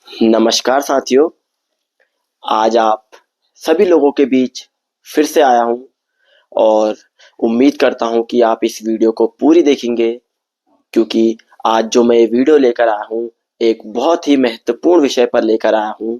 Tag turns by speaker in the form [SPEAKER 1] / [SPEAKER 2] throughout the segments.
[SPEAKER 1] नमस्कार साथियों। आज आप सभी लोगों के बीच फिर से आया हूं और उम्मीद करता हूं कि आप इस वीडियो को पूरी देखेंगे, क्योंकि आज जो मैं ये वीडियो लेकर आया हूं एक बहुत ही महत्वपूर्ण विषय पर लेकर आया हूं।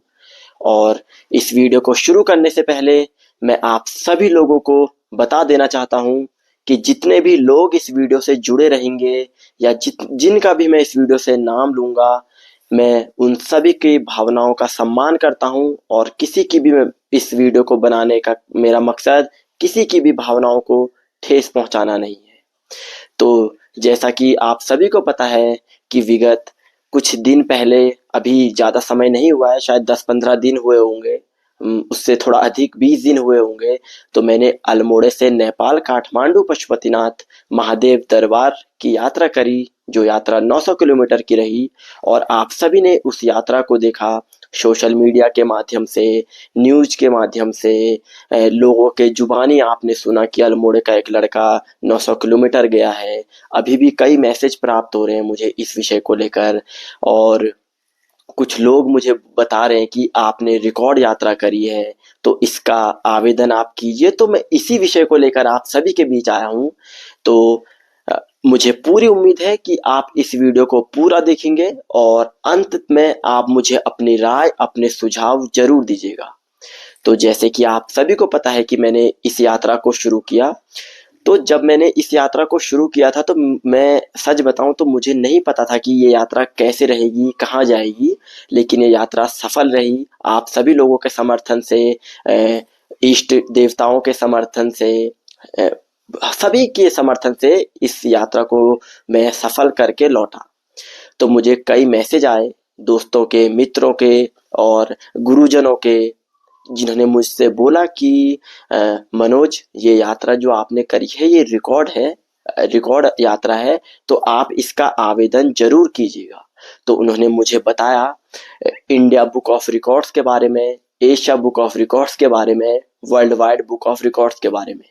[SPEAKER 1] और इस वीडियो को शुरू करने से पहले मैं आप सभी लोगों को बता देना चाहता हूं कि जितने भी लोग इस वीडियो से जुड़े रहेंगे या जिनका भी मैं इस वीडियो से नाम लूंगा, मैं उन सभी की भावनाओं का सम्मान करता हूं और किसी की भी इस वीडियो को बनाने का मेरा मकसद किसी की भी भावनाओं को ठेस पहुंचाना नहीं है। तो जैसा कि आप सभी को पता है कि विगत कुछ दिन पहले, अभी ज़्यादा समय नहीं हुआ है, शायद 10-15 दिन हुए होंगे, उससे थोड़ा अधिक 20 दिन हुए होंगे, तो मैंने अल्मोड़े से नेपाल काठमांडू पशुपतिनाथ महादेव दरबार की यात्रा करी, जो यात्रा 900 किलोमीटर की रही। और आप सभी ने उस यात्रा को देखा सोशल मीडिया के माध्यम से, न्यूज के माध्यम से, लोगों के जुबानी आपने सुना कि अल्मोड़े का एक लड़का 900 किलोमीटर गया है। अभी भी कई मैसेज प्राप्त हो रहे हैं मुझे इस विषय को लेकर, और कुछ लोग मुझे बता रहे हैं कि आपने रिकॉर्ड यात्रा करी है, तो इसका आवेदन आप कीजिए। तो मैं इसी विषय को लेकर आप सभी के बीच आया हूँ। तो मुझे पूरी उम्मीद है कि आप इस वीडियो को पूरा देखेंगे और अंत में आप मुझे अपनी राय, अपने सुझाव जरूर दीजिएगा। तो जैसे कि आप सभी को पता है कि मैंने इस यात्रा को शुरू किया, तो जब मैंने इस यात्रा को शुरू किया था तो मैं सच बताऊं तो मुझे नहीं पता था कि ये यात्रा कैसे रहेगी, कहाँ जाएगी। लेकिन ये यात्रा सफल रही आप सभी लोगों के समर्थन से, इष्ट देवताओं के समर्थन से, अ, सभी के समर्थन से इस यात्रा को मैं सफल करके लौटा। तो मुझे कई मैसेज आए दोस्तों के, मित्रों के और गुरुजनों के, जिन्होंने मुझसे बोला कि मनोज, ये यात्रा जो आपने करी है ये रिकॉर्ड है, रिकॉर्ड यात्रा है, तो आप इसका आवेदन जरूर कीजिएगा। तो उन्होंने मुझे बताया इंडिया बुक ऑफ रिकॉर्ड्स के बारे में, एशिया बुक ऑफ रिकॉर्ड्स के बारे में, world wide book of records के बारे में।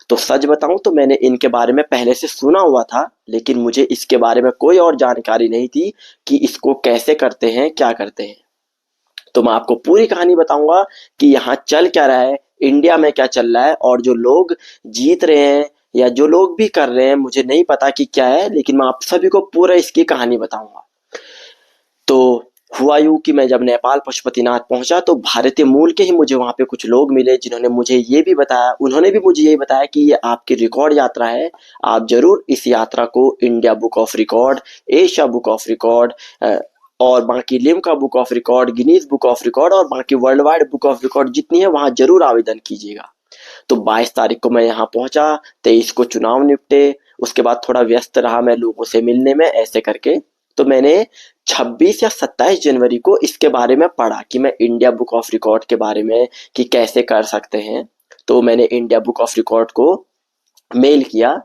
[SPEAKER 1] तो सच बताऊं तो मैंने इनके बारे में पहले से सुना हुआ था, लेकिन मुझे इसके बारे में कोई और जानकारी नहीं थी कि इसको कैसे करते हैं, क्या करते हैं। तो मैं आपको पूरी कहानी बताऊंगा कि यहाँ चल क्या रहा है, इंडिया में क्या चल रहा है, और जो लोग जीत रहे हैं या जो लोग भी कर रहे हैं मुझे नहीं पता कि क्या है, लेकिन मैं आप सभी को पूरा इसकी कहानी बताऊंगा। तो हुआ यूं कि मैं जब नेपाल पशुपतिनाथ पहुंचा तो भारतीय मूल के ही मुझे वहां पे कुछ लोग मिले, जिन्होंने मुझे ये भी बताया, उन्होंने भी मुझे ये बताया कि ये आपकी रिकॉर्ड यात्रा है, आप जरूर इस यात्रा को India book of record, Asia book of record और बाकी Limca book of record, Guinness book of record और बाकी world wide book of record जितनी है वहां जरूर आवेदन कीजिएगा। तो 22 तारीख को मैं यहाँ पहुंचा, 23 को चुनाव निपटे, उसके बाद थोड़ा व्यस्त रहा मैं लोगों से मिलने में, ऐसे करके। तो मैंने 26 या 27 जनवरी को इसके बारे में पढ़ा कि मैं इंडिया बुक ऑफ रिकॉर्ड के बारे में कि कैसे कर सकते हैं। तो मैंने इंडिया बुक ऑफ रिकॉर्ड को मेल किया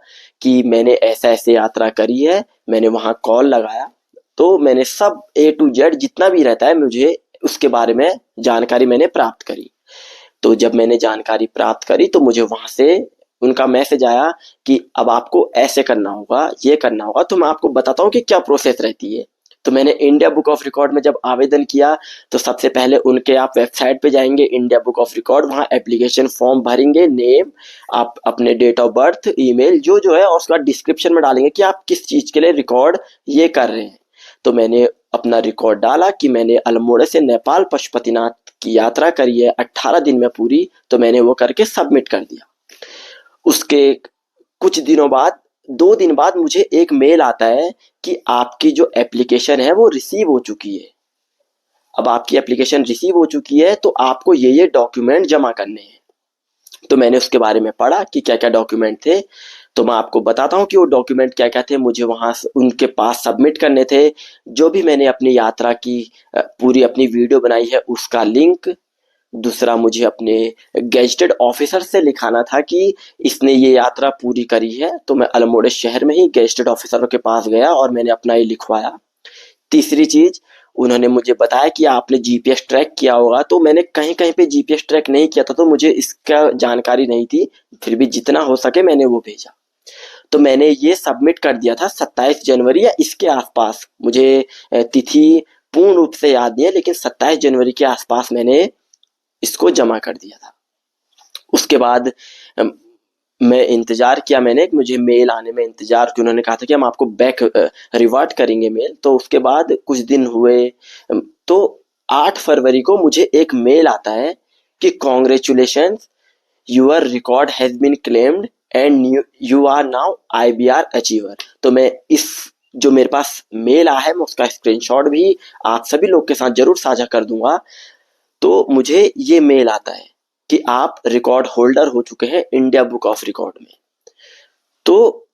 [SPEAKER 1] कि मैंने ऐसा ऐसे यात्रा करी है, मैंने वहां कॉल लगाया। तो मैंने सब A to Z जितना भी रहता है मुझे उसके बारे में जानकारी मैंने प्राप्त करी। तो जब मैंने जानकारी प्राप्त करी तो मुझे वहां से उनका मैसेज आया कि अब आपको ऐसे करना होगा, ये करना होगा। तो मैं आपको बताता हूँ कि क्या प्रोसेस रहती है। तो मैंने इंडिया बुक ऑफ रिकॉर्ड में जब आवेदन किया तो सबसे पहले उनके आप वेबसाइट पे जाएंगे, इंडिया बुक ऑफ रिकॉर्ड, वहाँ एप्लीकेशन फॉर्म भरेंगे, नेम, आप अपने डेट ऑफ बर्थ, ईमेल जो जो है, और उसका डिस्क्रिप्शन में डालेंगे कि आप किस चीज के लिए रिकॉर्ड ये कर रहे हैं। तो मैंने अपना रिकॉर्ड डाला कि मैंने अल्मोड़े से नेपाल पशुपतिनाथ की यात्रा करी है 18 दिन में पूरी। तो मैंने वो करके सबमिट कर दिया। उसके कुछ दिनों बाद, 2 दिन बाद मुझे एक मेल आता है कि आपकी जो एप्लीकेशन है वो रिसीव हो चुकी है। अब आपकी एप्लीकेशन रिसीव हो चुकी है तो आपको ये डॉक्यूमेंट जमा करने हैं। तो मैंने उसके बारे में पढ़ा कि क्या क्या डॉक्यूमेंट थे। तो मैं आपको बताता हूँ कि वो डॉक्यूमेंट क्या क्या थे, मुझे वहां उनके पास सबमिट करने थे। जो भी मैंने अपनी यात्रा की पूरी अपनी वीडियो बनाई है उसका लिंक। दूसरा, मुझे अपने गेजेटेड ऑफिसर से लिखाना था कि इसने ये यात्रा पूरी करी है। तो मैं अल्मोड़े शहर में ही गेजेटेड ऑफिसरों के पास गया और मैंने अपना ये लिखवाया। तीसरी चीज, उन्होंने मुझे बताया कि आपने जीपीएस ट्रैक किया होगा। तो मैंने कहीं कहीं पे जीपीएस ट्रैक नहीं किया था, तो मुझे इसका जानकारी नहीं थी। फिर भी जितना हो सके मैंने वो भेजा। तो मैंने ये सबमिट कर दिया था 27 जनवरी या इसके आसपास। मुझे तिथि पूर्ण रूप से याद नहीं है, लेकिन 27 जनवरी के आसपास मैंने इसको जमा कर दिया था। उसके बाद मैं इंतजार किया, मैंने मुझे मेल आने में इंतजार कि उन्होंने कहा था कि हम आपको बैक रिवर्ट करेंगे मेल। तो उसके बाद कुछ दिन हुए, तो 8 फरवरी को मुझे एक मेल आता है कि congratulations, your record has been claimed and you are now IBR achiever. तो मैं इस जो मेरे पास मेल आया है मैं उसका स्क्रीनशॉट भी आप सभी लोग के साथ जरूर साझा कर दूंगा। तो मुझे ये मेल आता है कि आप रिकॉर्ड होल्डर हो चुके हैं इंडिया बुक ऑफ रिकॉर्ड में। तो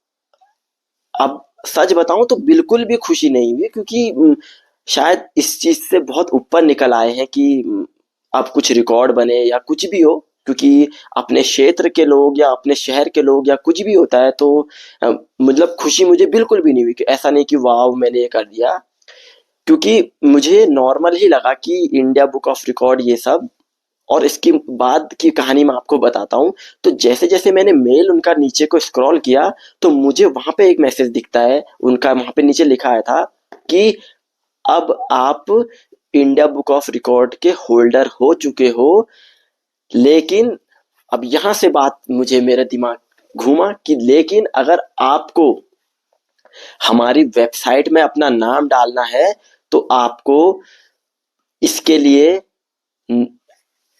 [SPEAKER 1] अब सच बताऊं तो बिल्कुल भी खुशी नहीं हुई, क्योंकि शायद इस चीज से बहुत ऊपर निकल आए हैं कि अब कुछ रिकॉर्ड बने या कुछ भी हो, क्योंकि अपने क्षेत्र के लोग या अपने शहर के लोग या कुछ भी होता है तो मतलब खुशी मुझे बिल्कुल भी नहीं हुई कि ऐसा नहीं कि वाह मैंने ये कर दिया, क्योंकि मुझे नॉर्मल ही लगा कि इंडिया बुक ऑफ रिकॉर्ड ये सब। और इसकी बाद की कहानी मैं आपको बताता हूँ। तो जैसे जैसे मैंने मेल उनका नीचे को स्क्रॉल किया तो मुझे वहां पे एक मैसेज दिखता है, उनका वहां पे नीचे लिखा आया था कि अब आप इंडिया बुक ऑफ रिकॉर्ड के होल्डर हो चुके हो। लेकिन अब यहां से बात मुझे मेरा दिमाग घूमा कि लेकिन अगर आपको हमारी वेबसाइट में अपना नाम डालना है तो आपको इसके लिए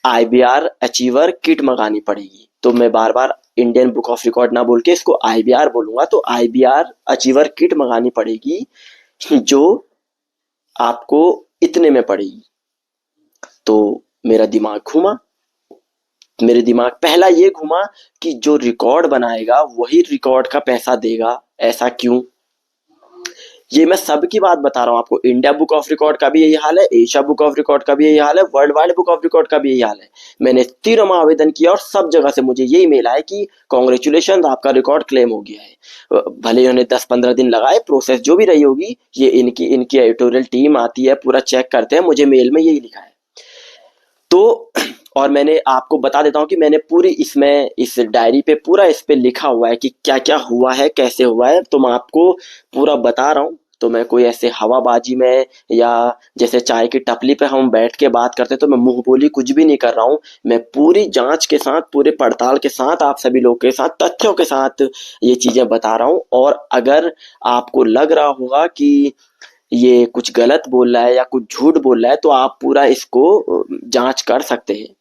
[SPEAKER 1] IBR अचीवर किट मंगानी पड़ेगी। तो मैं बार बार इंडियन बुक ऑफ रिकॉर्ड ना बोल के इसको IBR बोलूंगा, तो IBR अचीवर किट मंगानी पड़ेगी जो आपको इतने में पड़ेगी। तो मेरा दिमाग घूमा, मेरे दिमाग पहला ये घूमा कि जो रिकॉर्ड बनाएगा वही रिकॉर्ड का पैसा देगा, ऐसा क्यों? ये मैं सबकी बात बता रहा हूँ आपको। इंडिया बुक ऑफ रिकॉर्ड का भी यही हाल है, एशिया बुक ऑफ रिकॉर्ड का भी यही हाल है, world wide book of record का भी यही हाल है। मैंने तीनों में आवेदन किया और सब जगह से मुझे यही मेल आया कि कॉन्ग्रेचुलेशन, आपका रिकॉर्ड क्लेम हो गया है। भले उन्होंने 10-15 दिन लगाए, प्रोसेस जो भी रही होगी, ये इनकी एडिटोरियल टीम आती है, पूरा चेक करते हैं। मुझे मेल में यही लिखा है। तो और मैंने आपको बता देता हूँ कि मैंने पूरी इसमें इस डायरी पे पूरा इस पे लिखा हुआ है कि क्या क्या हुआ है, कैसे हुआ है। तो मैं आपको पूरा बता रहा हूँ। तो मैं कोई ऐसे हवाबाजी में या जैसे चाय की टपली पे हम बैठ के बात करते हैं तो मैं मुंह बोली कुछ भी नहीं कर रहा हूँ। मैं पूरी जांच के साथ, पूरे पड़ताल के साथ, आप सभी लोग के साथ, तथ्यों के साथ ये चीजें बता रहा हूँ। और अगर आपको लग रहा होगा कि ये कुछ गलत बोल रहा है या कुछ झूठ बोल रहा है तो आप पूरा इसको जांच कर सकते हैं।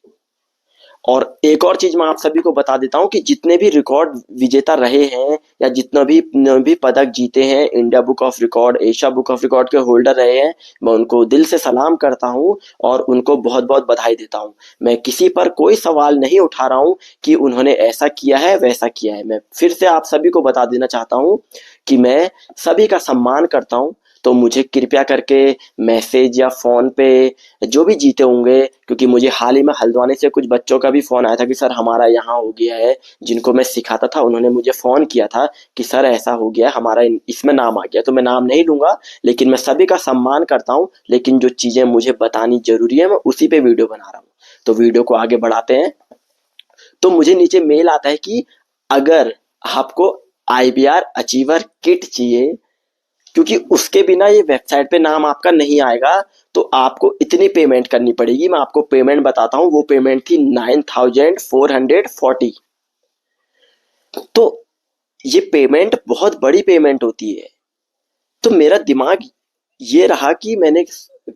[SPEAKER 1] और एक और चीज मैं आप सभी को बता देता हूँ कि जितने भी रिकॉर्ड विजेता रहे हैं या जितना भी पदक जीते हैं, India book of record, Asia book of record के होल्डर रहे हैं, मैं उनको दिल से सलाम करता हूँ और उनको बहुत बहुत बधाई देता हूँ। मैं किसी पर कोई सवाल नहीं उठा रहा हूँ कि उन्होंने ऐसा किया है वैसा किया है। मैं फिर से आप सभी को बता देना चाहता हूँ कि मैं सभी का सम्मान करता हूँ। तो मुझे कृपया करके मैसेज या फोन पे जो भी जीते होंगे, क्योंकि मुझे हाल ही में हल्द्वानी से कुछ बच्चों का भी फोन आया था कि सर हमारा यहाँ हो गया है, जिनको मैं सिखाता था उन्होंने मुझे फोन किया था कि सर ऐसा हो गया, हमारा इसमें नाम आ गया। तो मैं नाम नहीं लूंगा, लेकिन मैं सभी का सम्मान करता हूँ। लेकिन जो चीजें मुझे बतानी जरूरी है मैं उसी पे वीडियो बना रहा हूँ। तो वीडियो को आगे बढ़ाते हैं। तो मुझे नीचे मेल आता है कि अगर आपको IBR अचीवर किट चाहिए, क्योंकि उसके बिना ये वेबसाइट पे नाम आपका नहीं आएगा, तो आपको इतनी पेमेंट करनी पड़ेगी। मैं आपको पेमेंट बताता हूँ। वो पेमेंट थी 9440। तो ये पेमेंट बहुत बड़ी पेमेंट होती है। तो मेरा दिमाग ये रहा कि मैंने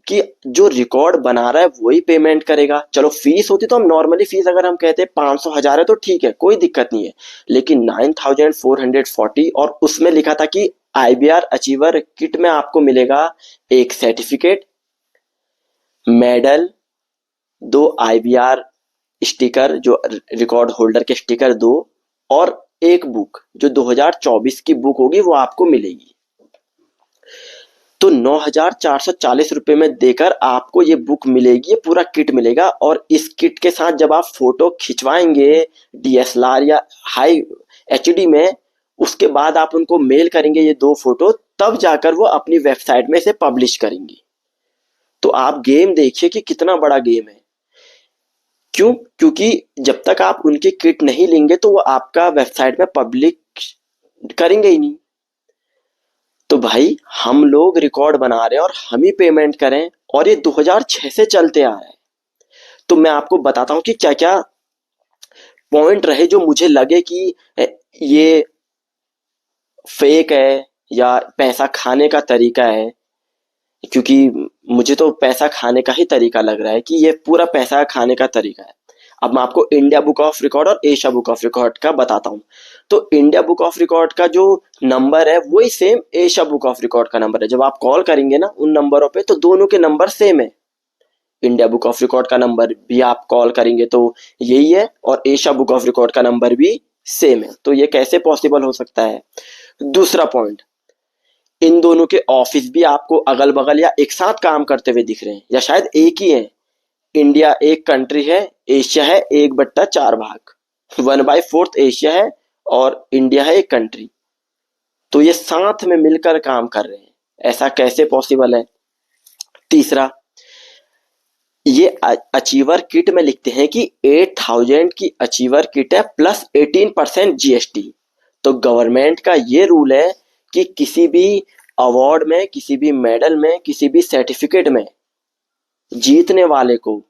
[SPEAKER 1] कि जो रिकॉर्ड बना रहा है वही पेमेंट करेगा। चलो फीस होती तो हम नॉर्मली फीस अगर हम कहते हैं 500 1000 है तो ठीक है, कोई दिक्कत नहीं है। लेकिन 9440 और उसमें लिखा था कि IBR अचीवर किट में आपको मिलेगा एक सर्टिफिकेट, मेडल, 2 IBR स्टिकर, जो रिकॉर्ड होल्डर के स्टिकर 2, और एक बुक जो 2024 की बुक होगी वो आपको मिलेगी। तो 9440 रुपए में देकर आपको ये बुक मिलेगी, ये पूरा किट मिलेगा। और इस किट के साथ जब आप फोटो खिंचवाएंगे DSLR या हाई HD में, उसके बाद आप उनको मेल करेंगे ये 2 फोटो, तब जाकर वो अपनी वेबसाइट में इसे पब्लिश करेंगे। तो आप गेम देखिए कि कितना बड़ा गेम है। क्यों? क्योंकि जब तक आप उनकी किट नहीं लेंगे तो वो आपका वेबसाइट में पब्लिक करेंगे ही नहीं। तो भाई हम लोग रिकॉर्ड बना रहे हैं और हम ही पेमेंट करें, और ये 2006 से चलते आ रहा है। तो मैं आपको बताता हूँ कि क्या क्या पॉइंट रहे जो मुझे लगे कि ये फेक है या पैसा खाने का तरीका है। क्योंकि मुझे तो पैसा खाने का ही तरीका लग रहा है कि ये पूरा पैसा खाने का तरीका है। अब मैं आपको इंडिया बुक ऑफ रिकॉर्ड और एशिया बुक ऑफ रिकॉर्ड का बताता हूँ। तो इंडिया बुक ऑफ रिकॉर्ड का जो नंबर है वही same Asia book of record का नंबर है। जब आप कॉल करेंगे ना उन नंबरों पे, तो दोनों के नंबर सेम है। इंडिया बुक ऑफ रिकॉर्ड का नंबर भी आप कॉल करेंगे तो यही है, और एशिया बुक ऑफ रिकॉर्ड का नंबर भी सेम है। तो ये कैसे पॉसिबल हो सकता है? दूसरा पॉइंट, इन दोनों के ऑफिस भी आपको अगल बगल या एक साथ काम करते हुए दिख रहे हैं, या शायद एक ही है। इंडिया एक कंट्री है, एशिया है 1/4 भाग, 1/4 एशिया है और इंडिया है एक कंट्री। तो ये साथ में मिलकर काम कर रहे हैं, ऐसा कैसे पॉसिबल है? तीसरा, ये अचीवर किट में लिखते हैं कि 8000 की अचीवर किट है प्लस 18% जीएसटी। तो गवर्नमेंट का ये रूल है कि किसी भी अवार्ड में, किसी भी मेडल में, किसी भी सर्टिफिकेट में जीतने वाले को,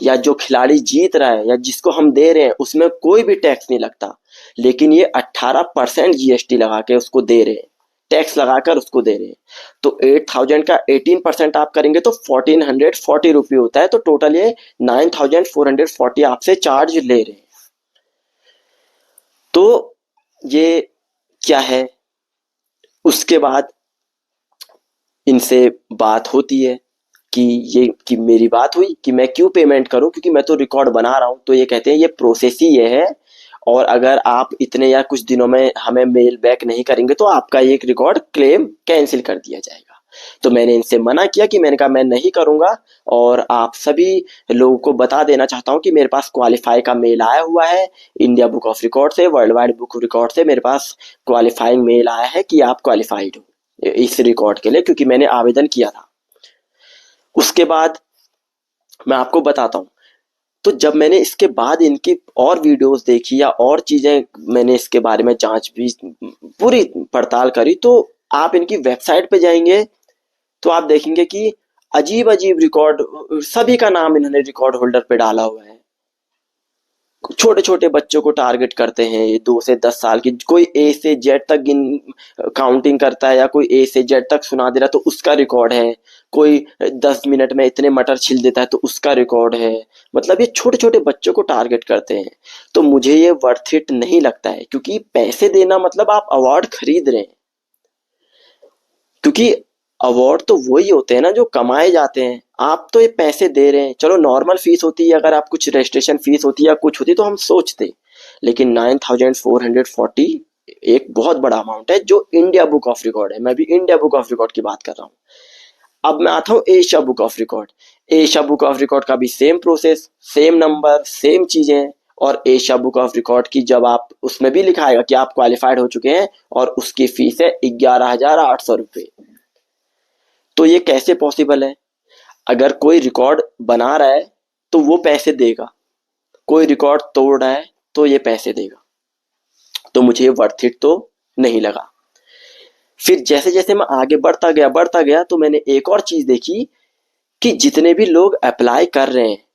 [SPEAKER 1] या जो खिलाड़ी जीत रहा है या जिसको हम दे रहे हैं, उसमें कोई भी टैक्स नहीं लगता। लेकिन ये 18% जीएसटी लगा के उसको दे रहे हैं, टैक्स लगाकर उसको दे रहे हैं। तो 8000 का 18% आप करेंगे तो 1440 रुपये होता है। तो टोटल ये 9440 आपसे चार्ज ले रहे हैं। तो ये क्या है? उसके बाद इनसे बात होती है कि ये कि मेरी बात हुई कि मैं क्यों पेमेंट करूं, क्योंकि मैं तो रिकॉर्ड बना रहा हूं। तो ये कहते हैं ये प्रोसेस ही ये है, और अगर आप इतने या कुछ दिनों में हमें मेल बैक नहीं करेंगे तो आपका एक रिकॉर्ड क्लेम कैंसिल कर दिया जाएगा। तो मैंने इनसे मना किया कि मैंने कहा मैं नहीं करूंगा, और आप सभी लोगों को बता देना चाहता हूं कि मेरे पास क्वालिफाई का मेल आया हुआ है इंडिया बुक ऑफ रिकॉर्ड से, world wide book of record से मेरे पास क्वालिफाइंग मेल आया है कि आप क्वालिफाइड हो इस रिकॉर्ड के लिए, क्योंकि मैंने आवेदन किया था। उसके बाद मैं आपको बताता हूँ। तो जब मैंने इसके बाद इनकी और वीडियोस देखी या और चीजें मैंने इसके बारे में जांच भी, पूरी पड़ताल करी, तो आप इनकी वेबसाइट पे जाएंगे तो आप देखेंगे कि अजीब अजीब रिकॉर्ड, सभी का नाम इन्होंने रिकॉर्ड होल्डर पे डाला हुआ है। छोटे छोटे बच्चों को टारगेट करते हैं, ये 2 से 10 साल की, कोई ए से जेड तक काउंटिंग करता है, या कोई ए से जेड तक सुना दे रहा है तो उसका रिकॉर्ड है। कोई 10 मिनट में इतने मटर छिल देता है तो उसका रिकॉर्ड है। मतलब ये छोटे छोटे बच्चों को टारगेट करते हैं। तो मुझे ये वर्थ इट नहीं लगता है, क्योंकि पैसे देना मतलब आप अवार्ड खरीद रहे हैं। क्योंकि अवार्ड तो वही होते हैं ना जो कमाए जाते हैं, आप तो ये पैसे दे रहे हैं। चलो नॉर्मल फीस होती है, अगर आप कुछ रजिस्ट्रेशन फीस होती है या कुछ होती तो हम सोचते, लेकिन 9440 एक बहुत बड़ा अमाउंट है जो इंडिया बुक ऑफ रिकॉर्ड है। मैं भी इंडिया बुक ऑफ रिकॉर्ड की बात कर रहा हूँ। अब मैं आता हूँ Asia book of record. Asia book of record का भी same process, same number, same चीजें। और एशिया बुक ऑफ रिकॉर्ड की जब आप, उसमें भी लिखा आएगा कि आप क्वालिफाइड हो चुके हैं, और उसकी फीस है 11,800 रुपये। तो ये कैसे पॉसिबल है? अगर कोई रिकॉर्ड बना रहा है तो वो पैसे देगा, कोई रिकॉर्ड तोड़ रहा है तो ये पैसे देगा। तो मुझे वर्थ इट तो नहीं लगा। फिर जैसे जैसे मैं आगे बढ़ता गया तो मैंने एक और चीज देखी कि जितने भी लोग अप्लाई कर रहे हैं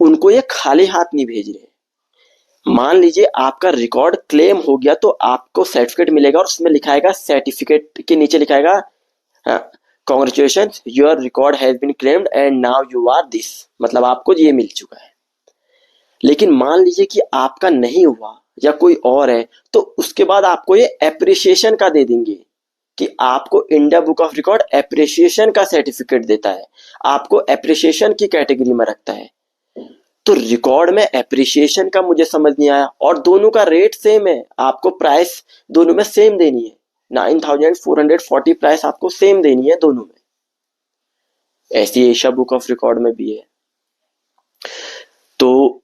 [SPEAKER 1] उनको ये खाली हाथ नहीं भेज रहे। मान लीजिए आपका रिकॉर्ड क्लेम हो गया तो आपको सर्टिफिकेट मिलेगा, और उसमें लिखाएगा, सर्टिफिकेट के नीचे लिखाएगा, congratulations, your record has been claimed and now you are this. मतलब आपको ये मिल चुका है। लेकिन मान लीजिए कि आपका नहीं हुआ या कोई और है, तो उसके बाद आपको ये एप्रिसिएशन का दे देंगे कि आपको India book of record appreciation का सर्टिफिकेट देता है, आपको एप्रिसिएशन की कैटेगरी में रखता है। तो रिकॉर्ड में एप्रिसिएशन का मुझे समझ नहीं आया, और दोनों का रेट सेम है, आपको प्राइस दोनों में सेम देनी है। 9440 प्राइस आपको सेम देनी है दोनों में। ऐसी एशिया बुक ऑफ रिकॉर्ड में भी है। तो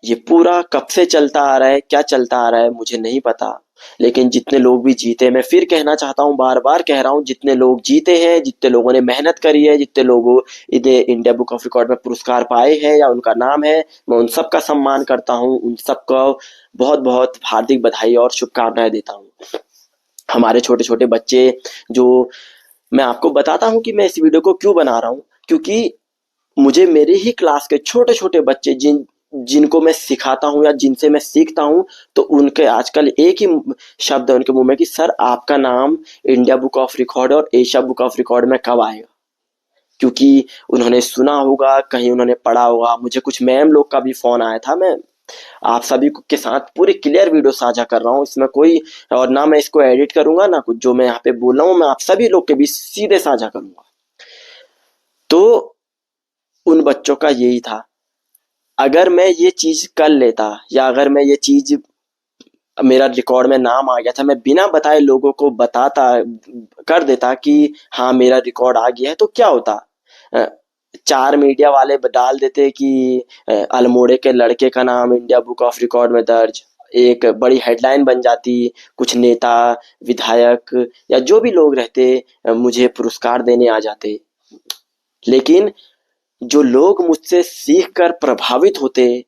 [SPEAKER 1] ये पूरा कब से चलता आ रहा है, क्या चलता आ रहा है मुझे नहीं पता। लेकिन जितने लोग भी जीते, मैं फिर कहना चाहता हूँ, बार बार कह रहा हूँ, जितने लोग जीते हैं, जितने लोगों ने मेहनत करी है, जितने लोगों इन्हें इंडिया बुक ऑफ रिकॉर्ड में पुरस्कार पाए हैं या उनका नाम है, मैं उन सब का सम्मान करता हूँ, उन सबको बहुत बहुत हार्दिक बधाई और शुभकामनाएं देता हूँ। हमारे छोटे छोटे बच्चे जो, मैं आपको बताता हूँ कि मैं इस वीडियो को क्यों बना रहा हूँ, क्योंकि मुझे मेरे ही क्लास के छोटे छोटे बच्चे जिनको मैं सिखाता हूँ या जिनसे मैं सीखता हूँ, तो उनके आजकल एक ही शब्द है उनके मुंह में कि सर आपका नाम इंडिया बुक ऑफ रिकॉर्ड और एशिया बुक ऑफ रिकॉर्ड में कब आएगा। क्योंकि उन्होंने सुना होगा, कहीं उन्होंने पढ़ा होगा। मुझे कुछ मैम लोग का भी फोन आया था। मैं आप सभी के साथ पूरी क्लियर वीडियो साझा कर रहा हूँ, इसमें कोई, और ना मैं इसको एडिट करूंगा ना कुछ, जो मैं यहाँ पे बोल रहा हूँ मैं आप सभी लोग के बीच सीधे साझा करूंगा। तो उन बच्चों का यही था, अगर मैं ये चीज कर लेता या अगर मैं ये चीज, मेरा रिकॉर्ड में नाम आ गया था, मैं बिना बताए लोगों को बताता कर देता कि हाँ मेरा रिकॉर्ड आ गया है, तो क्या होता। अ, चार मीडिया वाले डाल देते कि अल्मोड़े के लड़के का नाम इंडिया बुक ऑफ रिकॉर्ड में दर्ज, एक बड़ी हेडलाइन बन जाती। कुछ नेता, विधायक या जो भी लोग रहते मुझे पुरस्कार देने आ जाते। लेकिन जो लोग मुझसे सीख कर प्रभावित होते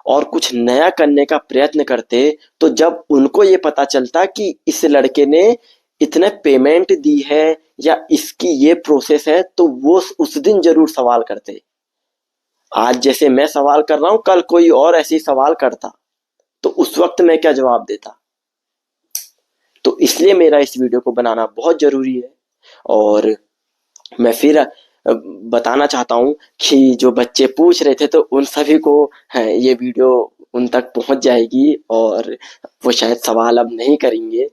[SPEAKER 1] और कुछ नया करने का प्रयत्न करते, तो जब उनको ये पता चलता कि इस लड़के ने इतने पेमेंट दी है या इसकी ये प्रोसेस है, तो वो उस दिन जरूर सवाल करते। आज जैसे मैं सवाल कर रहा हूं, कल कोई और ऐसे ही सवाल करता, तो उस वक्त मैं क्या जवाब देता। तो इसलिए मेरा इस वीडियो को बनाना बहुत जरूरी है। और मैं फिर बताना चाहता हूँ कि जो बच्चे पूछ रहे थे, तो उन सभी को ये वीडियो उन तक पहुंच जाएगी और वो शायद सवाल अब नहीं करेंगे।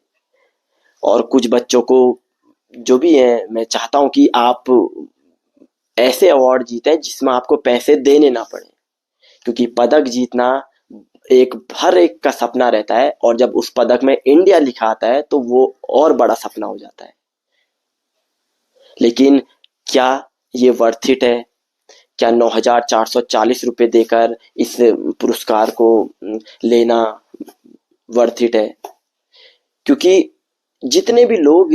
[SPEAKER 1] और कुछ बच्चों को जो भी है, मैं चाहता हूँ कि आप ऐसे अवार्ड जीतें जिसमें आपको पैसे देने ना पड़े, क्योंकि पदक जीतना एक हर एक का सपना रहता है, और जब उस पदक में इंडिया लिखा आता है तो वो और बड़ा सपना हो जाता है। लेकिन क्या ये वर्थ इट है? क्या 9,440 रुपए देकर इस पुरस्कार को लेना वर्थ इट है? क्योंकि जितने भी लोग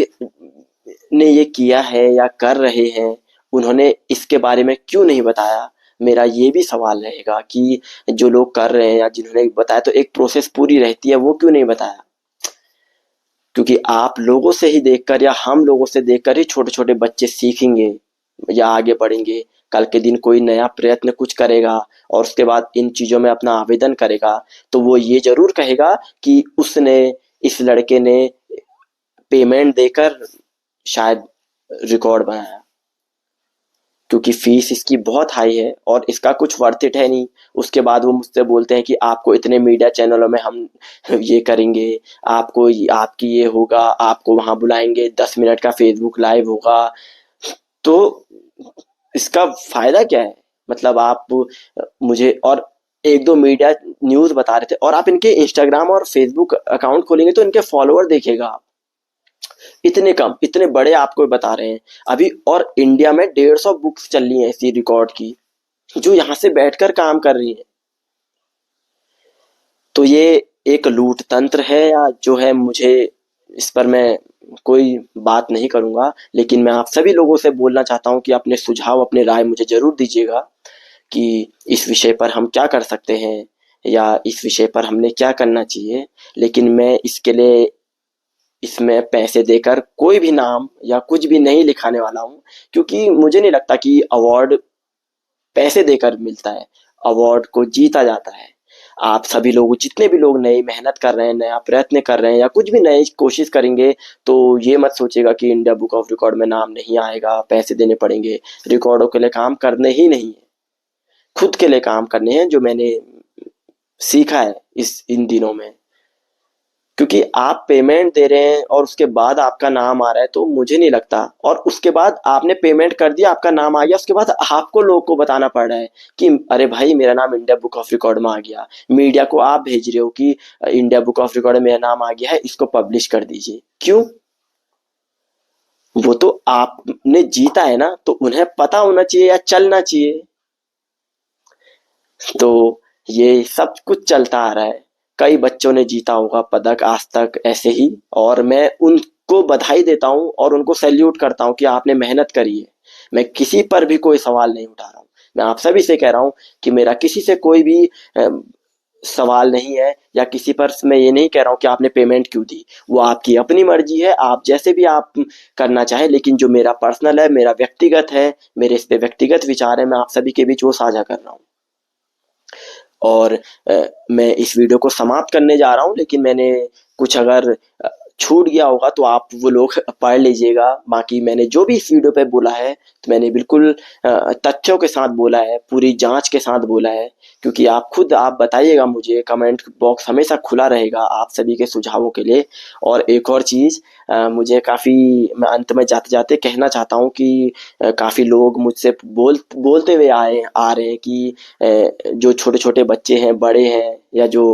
[SPEAKER 1] ने ये किया है या कर रहे हैं, उन्होंने इसके बारे में क्यों नहीं बताया? मेरा ये भी सवाल रहेगा कि जो लोग कर रहे हैं या जिन्होंने बताया, तो एक प्रोसेस पूरी रहती है, वो क्यों नहीं बताया? क्योंकि आप लोगों से ही देखकर या हम लोगों से देखकर ही छोटे छोटे बच्चे सीखेंगे या आगे बढ़ेंगे। कल के दिन कोई नया प्रयत्न कुछ करेगा और उसके बाद इन चीजों में अपना आवेदन करेगा, तो वो ये जरूर कहेगा कि उसने, इस लड़के ने पेमेंट देकर शायद रिकॉर्ड बनाया, क्योंकि फीस इसकी बहुत हाई है और इसका कुछ वर्थ इट है नहीं। उसके बाद वो मुझसे बोलते हैं कि आपको इतने मीडिया चैनलों में हम ये करेंगे, आपको आपकी ये होगा, आपको वहां बुलाएंगे, 10 मिनट का फेसबुक लाइव होगा। तो इसका फायदा क्या है? मतलब आप मुझे और एक दो मीडिया न्यूज बता रहे थे, और आप इनके इंस्टाग्राम और फेसबुक अकाउंट खोलेंगे तो इनके फॉलोअर देखेगा आप, इतने कम, इतने बड़े आपको बता रहे हैं अभी। और इंडिया में 150 बुक्स चल रही हैं इसी रिकॉर्ड की, जो यहाँ से बैठकर काम कर रही हैं। तो ये एक लूट तंत्र है या जो है, मुझे इस पर मैं कोई बात नहीं करूंगा, लेकिन मैं आप सभी लोगों से बोलना चाहता हूँ कि अपने सुझाव, अपने राय मुझे जरूर दीजिएगा कि इस विषय पर हम क्या कर सकते हैं या इस विषय पर हमने क्या करना चाहिए। लेकिन मैं इसके लिए इसमें पैसे देकर कोई भी नाम या कुछ भी नहीं लिखाने वाला हूँ, क्योंकि मुझे नहीं लगता कि अवार्ड पैसे देकर मिलता है। अवार्ड को जीता जाता है। आप सभी लोग, जितने भी लोग नई मेहनत कर रहे हैं, नया प्रयत्न कर रहे हैं या कुछ भी नई कोशिश करेंगे, तो ये मत सोचिएगा कि इंडिया बुक ऑफ रिकॉर्ड में नाम नहीं आएगा, पैसे देने पड़ेंगे। रिकॉर्डों के लिए काम करने ही नहीं है, खुद के लिए काम करने हैं, जो मैंने सीखा है इन दिनों में। क्योंकि आप पेमेंट दे रहे हैं और उसके बाद आपका नाम आ रहा है, तो मुझे नहीं लगता, और उसके बाद आपने पेमेंट कर दिया, आपका नाम आ गया, उसके बाद आपको लोगों को बताना पड़ रहा है कि अरे भाई मेरा नाम इंडिया बुक ऑफ रिकॉर्ड में आ गया। मीडिया को आप भेज रहे हो कि इंडिया बुक ऑफ रिकॉर्ड में मेरा नाम आ गया है, इसको पब्लिश कर दीजिए। क्यों? वो तो आपने जीता है ना, तो उन्हें पता होना चाहिए या चलना चाहिए। तो ये सब कुछ चलता आ रहा है। कई बच्चों ने जीता होगा पदक आज तक ऐसे ही, और मैं उनको बधाई देता हूँ और उनको सैल्यूट करता हूँ कि आपने मेहनत करी है। मैं किसी पर भी कोई सवाल नहीं उठा रहा हूँ। मैं आप सभी से कह रहा हूँ कि मेरा किसी से कोई भी सवाल नहीं है, या किसी पर मैं ये नहीं कह रहा हूँ कि आपने पेमेंट क्यों दी। वो आपकी अपनी मर्जी है, आप जैसे भी आप करना चाहें, लेकिन जो मेरा पर्सनल है, मेरा व्यक्तिगत है, मेरे इस पे व्यक्तिगत विचार है, मैं आप सभी के बीच वो साझा कर रहा हूँ। और मैं इस वीडियो को समाप्त करने जा रहा हूँ, लेकिन मैंने कुछ अगर छूट गया होगा तो आप वो लोग पढ़ लीजिएगा। बाकी मैंने जो भी इस वीडियो पे बोला है, तो मैंने बिल्कुल तथ्यों के साथ बोला है, पूरी जांच के साथ बोला है। क्योंकि आप बताइएगा मुझे, कमेंट बॉक्स हमेशा खुला रहेगा आप सभी के सुझावों के लिए। और एक और चीज़, मुझे काफ़ी, मैं अंत में जाते जाते कहना चाहता हूँ कि काफ़ी लोग मुझसे बोलते हुए आ रहे हैं कि जो छोटे छोटे बच्चे हैं, बड़े हैं, या जो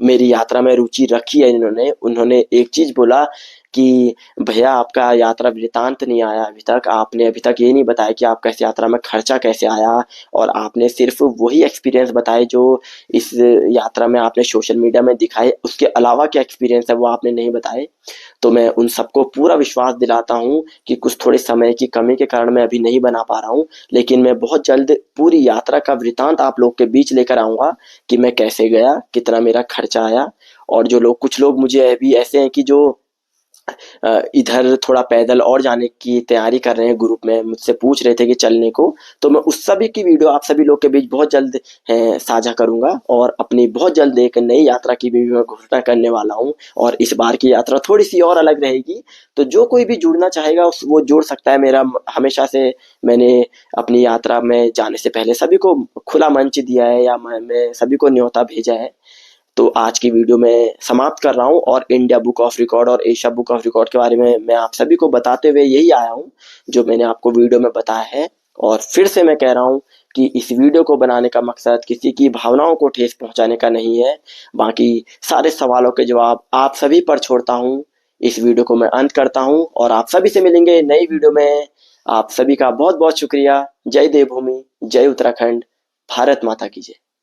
[SPEAKER 1] मेरी यात्रा में रुचि रखी है इन्होंने, उन्होंने एक चीज बोला कि भैया आपका यात्रा वृतांत नहीं आया अभी तक, आपने अभी तक ये नहीं बताया कि आपका इस यात्रा में खर्चा कैसे आया, और आपने सिर्फ वही एक्सपीरियंस बताए जो इस यात्रा में आपने सोशल मीडिया में दिखाए, उसके अलावा क्या एक्सपीरियंस है वो आपने नहीं बताए। तो मैं उन सबको पूरा विश्वास दिलाता हूँ कि कुछ थोड़े समय की कमी के कारण मैं अभी नहीं बना पा रहा हूँ, लेकिन मैं बहुत जल्द पूरी यात्रा का वृतांत आप लोग के बीच लेकर आऊंगा कि मैं कैसे गया, कितना मेरा खर्चा आया। और जो लोग, कुछ लोग मुझे अभी ऐसे हैं कि जो इधर थोड़ा पैदल और जाने की तैयारी कर रहे हैं, ग्रुप में मुझसे पूछ रहे थे कि चलने को, तो मैं उस सभी की वीडियो आप सभी लोग के बीच बहुत जल्द साझा करूंगा। और अपनी बहुत जल्द एक नई यात्रा की भी मैं घोषणा करने वाला हूं, और इस बार की यात्रा थोड़ी सी और अलग रहेगी। तो जो कोई भी जुड़ना चाहेगा वो जुड़ सकता है। मेरा हमेशा से, मैंने अपनी यात्रा में जाने से पहले सभी को खुला मंच दिया है, या मैं सभी को न्योता भेजा है। तो आज की वीडियो में समाप्त कर रहा हूँ, और इंडिया बुक ऑफ रिकॉर्ड और एशिया बुक ऑफ रिकॉर्ड के बारे में मैं आप सभी को बताते हुए यही आया हूँ जो मैंने आपको वीडियो में बताया है। और फिर से मैं कह रहा हूँ कि इस वीडियो को बनाने का मकसद किसी की भावनाओं को ठेस पहुंचाने का नहीं है। बाकी सारे सवालों के जवाब आप सभी पर छोड़ता हूँ। इस वीडियो को मैं अंत करता हूँ, और आप सभी से मिलेंगे नई वीडियो में। आप सभी का बहुत बहुत शुक्रिया। जय देवभूमि, जय उत्तराखंड, भारत माता की जय।